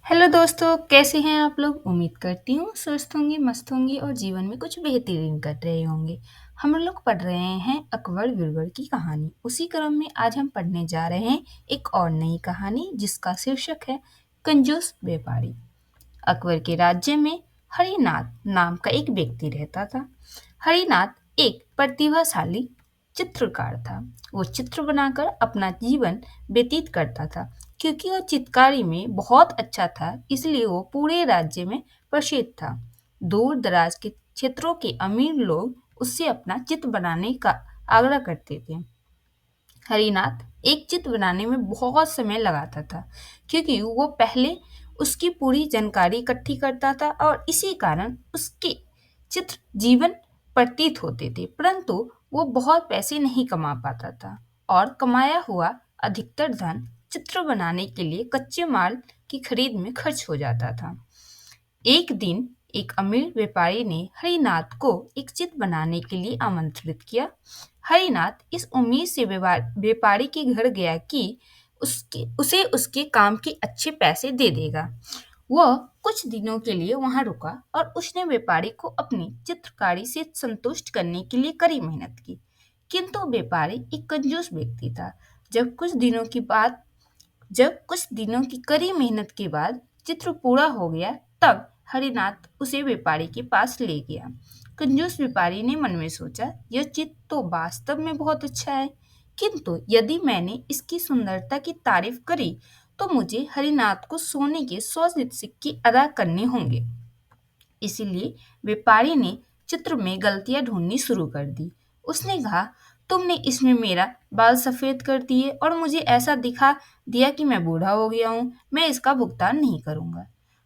Hello दोस्तों, कैसे हैं आप लोग? उम्मीद करती हूँ स्वस्थ होंगे, मस्त होंगे और जीवन में कुछ बेहतरीन कर रहे होंगे। हम लोग पढ़ रहे हैं अकबर बीरबल की कहानी। उसी क्रम में आज हम पढ़ने जा रहे हैं एक और नई कहानी जिसका शीर्षक है कंजूस व्यापारी। अकबर के राज्य में हरिनाथ नाम का एक व्यक्ति रहता था। हरिनाथ एक प्रतिभाशाली चित्रकार था। वो चित्र बनाकर अपना जीवन व्यतीत करता था। क्योंकि वो चित्रकारी में बहुत अच्छा था, इसलिए वो पूरे राज्य में प्रसिद्ध था। दूर दराज के क्षेत्रों के अमीर लोग उससे अपना चित्र बनाने का आग्रह करते थे। हरिनाथ एक चित्र बनाने में बहुत समय लगाता था, क्योंकि वो पहले उसकी पूरी जानकारी इकट्ठी करता था और इसी कारण उसके चित्र जीवन प्रतीत होते थे। परंतु वो बहुत पैसे नहीं कमा पाता था और कमाया हुआ अधिकतर धन चित्र बनाने के लिए कच्चे माल की खरीद में खर्च हो जाता था। एक दिन एक अमीर व्यापारी ने हरिनाथ को एक चित्र बनाने के लिए आमंत्रित किया। हरिनाथ इस उम्मीद से व्यापारी के घर गया कि उसे उसके काम के अच्छे पैसे दे देगा। वह कुछ दिनों के लिए वहां रुका और उसने व्यापारी को अपनी चित्रकारी से संतुष्ट करने के लिए कड़ी मेहनत की। किंतु व्यापारी एक कंजूस व्यक्ति था। जब कुछ दिनों की कड़ी मेहनत के बाद चित्र पूरा हो गया, तब हरिनाथ उसे व्यापारी के पास ले गया। कंजूस व्यापारी ने मन में सोचा, यह चित्र तो वास्तव में बहुत अच्छा है, किंतु यदि मैंने इसकी सुंदरता की तारीफ करी तो मुझे हरिनाथ को सोने के 100 सिक्के अदा करने होंगे। इसीलिए व्यापारी ने चित्र में गलतियां ढूंढनी शुरू कर दी। उसने कहा, तुमने इसमें मेरा बाल सफेद कर दिए और मुझे ऐसा दिखा दिया कि मैं बूढ़ा हो गया हूँ। मैं इसका भुगतान नहीं करूंगा।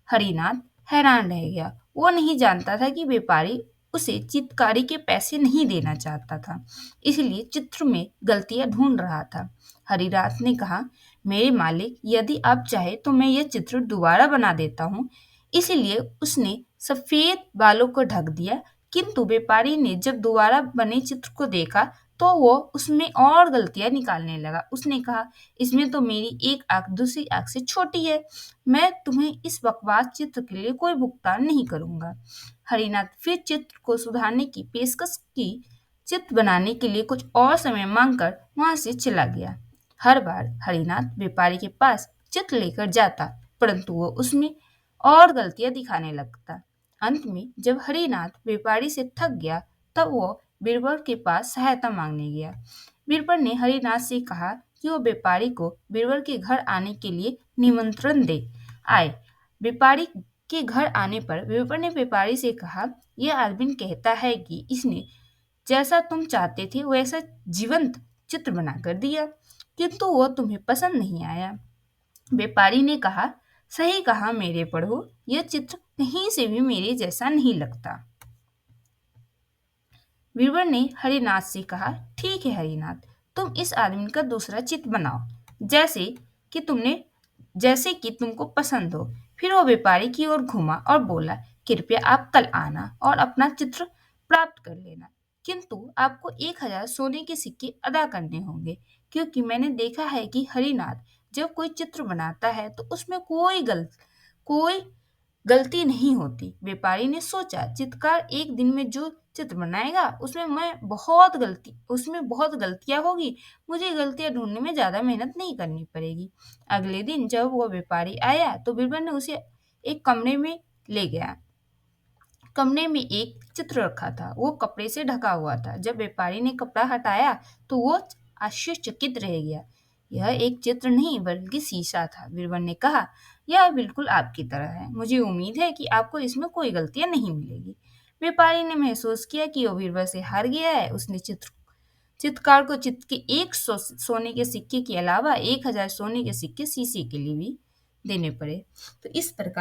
हरिनाथ हैरान रह गया। वो नहीं जानता था कि व्यापारी उसे चित्रकारी के पैसे नहीं देना चाहता था, इसलिए चित्र में गलतियां ढूंढ रहा था। हरिनाथ ने कहा, मेरे मालिक, यदि आप चाहे तो मैं यह चित्र दोबारा बना देता हूँ। इसीलिए उसने सफेद बालों को ढक दिया। किंतु व्यापारी ने जब दोबारा बने चित्र को देखा तो वो उसमें और गलतियां निकालने लगा। उसने कहा, इसमें तो मेरी एक आंख दूसरी आंख से छोटी है। मैं तुम्हें इस बकवास चित्र के लिए कोई भुगतान नहीं करूंगा। हरिनाथ फिर चित्र को सुधारने की पेशकश की। चित्र बनाने के लिए कुछ और समय मांगकर वहां से चला गया। हर बार हरिनाथ व्यापारी के पास चित्र लेकर जाता, परंतु वो उसमें और गलतियां दिखाने लगता। अंत में जब हरिनाथ व्यापारी से थक गया, तब वो बीरबल के पास सहायता मांगने गया। बीरबल ने हरिनाथ से कहा कि वो व्यापारी को बीरबल के घर आने के लिए निमंत्रण दे आए। व्यापारी के घर आने पर बीरबल ने व्यापारी से कहा, यह आदमी कहता है कि इसने जैसा तुम चाहते थे वैसा जीवंत चित्र बनाकर दिया, किंतु वो तुम्हें पसंद नहीं आया। व्यापारी ने कहा, सही कहा मेरे प्रभु, यह चित्र कहीं से भी मेरे जैसा नहीं लगता। बीरबल ने हरिनाथ से कहा, ठीक है हरिनाथ, तुम इस आदमी का दूसरा चित्र बनाओ, जैसे कि तुमने जैसे कि तुमको पसंद हो। फिर वो व्यापारी की ओर घूमा और बोला, कृपया आप कल आना और अपना चित्र प्राप्त कर लेना, किंतु आपको 1,000 सोने के सिक्के अदा करने होंगे, क्योंकि मैंने देखा है कि हरिनाथ जब कोई चित्र बनाता है तो उसमें कोई गलती नहीं होती। व्यापारी ने सोचा, चित्रकार एक दिन में जो चित्र बनाएगा उसमें बहुत गलतियां होगी। मुझे गलतियां ढूंढने में ज्यादा मेहनत नहीं करनी पड़ेगी। अगले दिन जब वो व्यापारी आया तो बीरबल ने उसे एक कमरे में ले गया। कमरे में एक चित्र रखा था, वो कपड़े से ढका हुआ था। जब व्यापारी ने कपड़ा हटाया तो वो आश्चर्यचकित रह गया। यह एक चित्र नहीं बल्कि शीशा था। बीरबल ने कहा, यह बिल्कुल आपकी तरह है। मुझे उम्मीद है कि आपको इसमें कोई गलतियां नहीं मिलेगी। व्यापारी ने महसूस किया कि वो बीरबल से हार गया है। उसने चित्रकार को चित्र के 100 सोने के सिक्के के अलावा 1,000 सोने के सिक्के शीशे के लिए भी देने पड़े। तो इस प्रकार